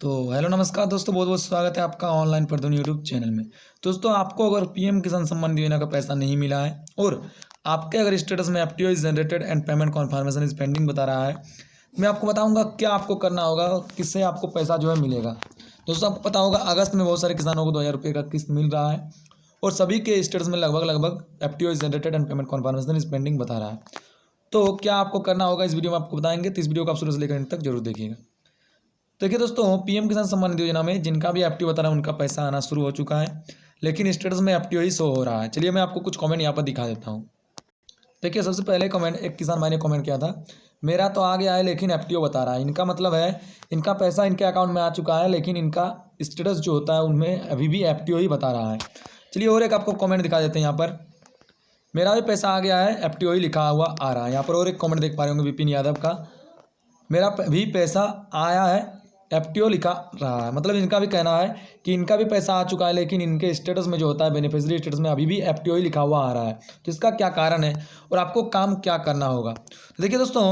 तो हेलो नमस्कार दोस्तों, बहुत बहुत स्वागत है आपका ऑनलाइन प्रधुन यूट्यूब चैनल में। दोस्तों, आपको अगर पीएम किसान सम्मान योजना का पैसा नहीं मिला है और आपके अगर स्टेटस में FTO is generated and payment conformation is pending बता रहा है, मैं आपको बताऊंगा क्या आपको करना होगा, किससे आपको पैसा जो है मिलेगा। दोस्तों, आपको पता होगा अगस्त में बहुत सारे किसानों को 2000 रुपये का किस्त मिल रहा है और सभी के स्टेटस में लगभग FTO is generated and payment conformation is pending बता रहा है। तो क्या आपको करना होगा इस वीडियो में आपको बताएंगे, तो इस वीडियो को आप शुरू से लेकर अंत तक जरूर देखिएगा। देखिए दोस्तों, पीएम किसान सम्मान निधि योजना में जिनका भी एफटीओ बता रहा है उनका पैसा आना शुरू हो चुका है, लेकिन स्टेटस में एफटीओ ही शो हो रहा है। चलिए मैं आपको कुछ कमेंट यहाँ पर दिखा देता हूँ। देखिए, सबसे पहले कमेंट एक किसान भाई ने कमेंट किया था, मेरा तो आ गया है लेकिन एफटीओ बता रहा है। इनका मतलब है इनका पैसा इनके अकाउंट में आ चुका है, लेकिन इनका स्टेटस जो होता है उनमें अभी भी एफटीओ ही बता रहा है। चलिए और एक आपको कमेंट दिखा देते हैं। यहाँ पर मेरा भी पैसा आ गया है, एफटीओ ही लिखा हुआ आ रहा है। यहाँ पर और एक कमेंट देख पा रहे होंगे विपिन यादव का, मेरा भी पैसा आया है, एफटीओ लिखा रहा है। मतलब इनका भी कहना है कि इनका भी पैसा आ चुका है, लेकिन इनके स्टेटस में जो होता है बेनिफिशियरी स्टेटस में अभी भी एफटीओ ही लिखा हुआ आ रहा है। तो इसका क्या कारण है और आपको काम क्या करना होगा, तो देखिए दोस्तों,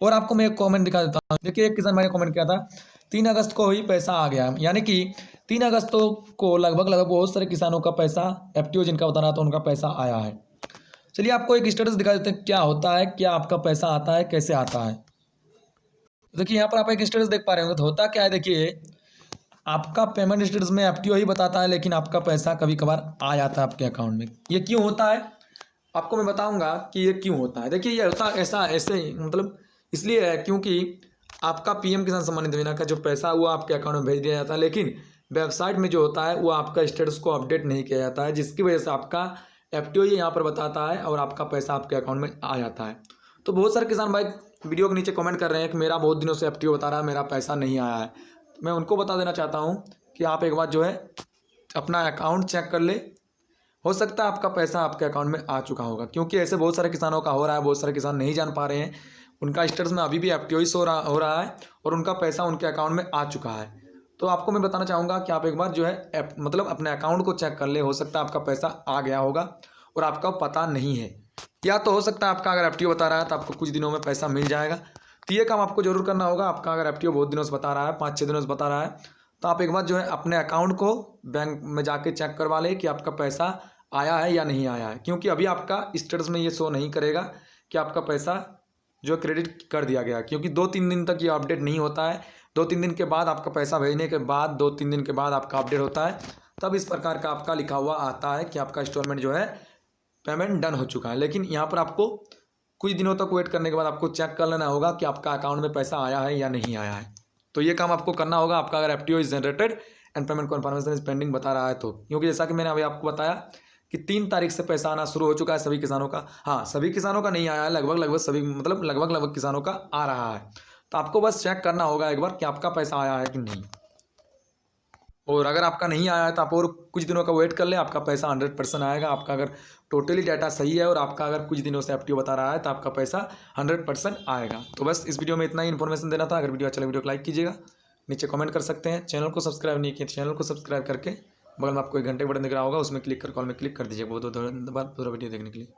और आपको मैं एक कॉमेंट दिखा देता हूँ। देखिए, एक किसान भाई ने कॉमेंट किया था 3 अगस्त को ही पैसा आ गया, यानी कि 3 अगस्त को लगभग बहुत सारे किसानों का पैसा एफटीओ जिनका बता रहा था उनका पैसा आया है। चलिए आपको एक स्टेटस दिखा देते हैं क्या होता है, क्या आपका पैसा आता है, कैसे आता है। देखिए यहाँ पर आप एक स्टेटस देख पा रहे होंगे, तो होता क्या है, देखिए आपका पेमेंट स्टेटस में एफटीओ ही बताता है, लेकिन आपका पैसा कभी कभार आ जाता है आपके अकाउंट में। ये क्यों होता है आपको मैं बताऊंगा कि ये क्यों होता है। देखिए, ये होता ऐसा ऐसे मतलब इसलिए है क्योंकि आपका पीएम किसान सम्मान निधि योजना का जो पैसा हुआ आपके अकाउंट में भेज दिया जाता है, लेकिन वेबसाइट में जो होता है वो आपका स्टेटस को अपडेट नहीं किया जाता है, जिसकी वजह से आपका एफटीओ ही यहाँ पर बताता है और आपका पैसा आपके अकाउंट में आ जाता है। तो बहुत सारे किसान भाई वीडियो के नीचे कमेंट कर रहे हैं कि मेरा बहुत दिनों से एफटीओ बता रहा है, मेरा पैसा नहीं आया है। मैं उनको बता देना चाहता हूँ कि आप एक बार जो है अपना अकाउंट चेक कर ले, हो सकता है आपका पैसा आपके अकाउंट में आ चुका होगा, क्योंकि ऐसे बहुत सारे किसानों का हो रहा है। बहुत सारे किसान नहीं जान पा रहे हैं, उनका स्टेटस में अभी भी एफटीओ ही हो रहा है और उनका पैसा उनके अकाउंट में आ चुका है। तो आपको मैं बताना चाहूँगा कि आप एक बार जो है मतलब अपने अकाउंट को चेक कर ले, हो सकता है आपका पैसा आ गया होगा और आपका पता नहीं है, या तो हो सकता है आपका अगर एफटीओ बता रहा है तो आपको कुछ दिनों में पैसा मिल जाएगा। तो ये काम आपको जरूर करना होगा। आपका अगर एफटीओ बहुत दिनों से बता रहा है, 5-6 दिनों से बता रहा है, तो आप एक बार जो है अपने अकाउंट को बैंक में जाके चेक करवा ले कि आपका पैसा आया है या नहीं आया है, क्योंकि अभी आपका स्टेटस में ये शो नहीं करेगा कि आपका पैसा जो क्रेडिट कर दिया गया, क्योंकि 2-3 दिन तक ये अपडेट नहीं होता है। 2-3 दिन के बाद आपका पैसा भेजने के बाद 2-3 दिन के बाद आपका अपडेट होता है, तब इस प्रकार का आपका लिखा हुआ आता है कि आपका इंस्टॉलमेंट जो है पेमेंट डन हो चुका है। लेकिन यहाँ पर आपको कुछ दिनों तक वेट करने के बाद आपको चेक कर लेना होगा कि आपका अकाउंट में पैसा आया है या नहीं आया है। तो ये काम आपको करना होगा आपका अगर FTO is generated and payment confirmation is pending बता रहा है तो, क्योंकि जैसा कि मैंने अभी आपको बताया कि 3 तारीख से पैसा आना शुरू हो चुका है सभी किसानों का। हाँ, सभी किसानों का नहीं आया है, लगभग सभी मतलब लगभग किसानों का आ रहा है। तो आपको बस चेक करना होगा एक बार कि आपका पैसा आया है कि नहीं, और अगर आपका नहीं आया है तो आप और कुछ दिनों का वेट कर ले, आपका पैसा 100% आएगा। आपका अगर टोटली डाटा सही है और आपका अगर कुछ दिनों से एफटीओ बता रहा है तो आपका पैसा 100% आएगा। तो बस इस वीडियो में इतना ही इन्फॉर्मेशन देना था। अगर वीडियो अच्छा लगे वीडियो को लाइक कीजिएगा, नीचे कमेंट कर सकते हैं। चैनल को सब्सक्राइब नहीं किया, चैनल को सब्सक्राइब करके बगल में आपको एक घंटे का बटन दिख रहा होगा, उसमें क्लिक कर कॉल में क्लिक कर दीजिए। बहुत बहुत धन्यवाद पूरा वीडियो देखने के लिए।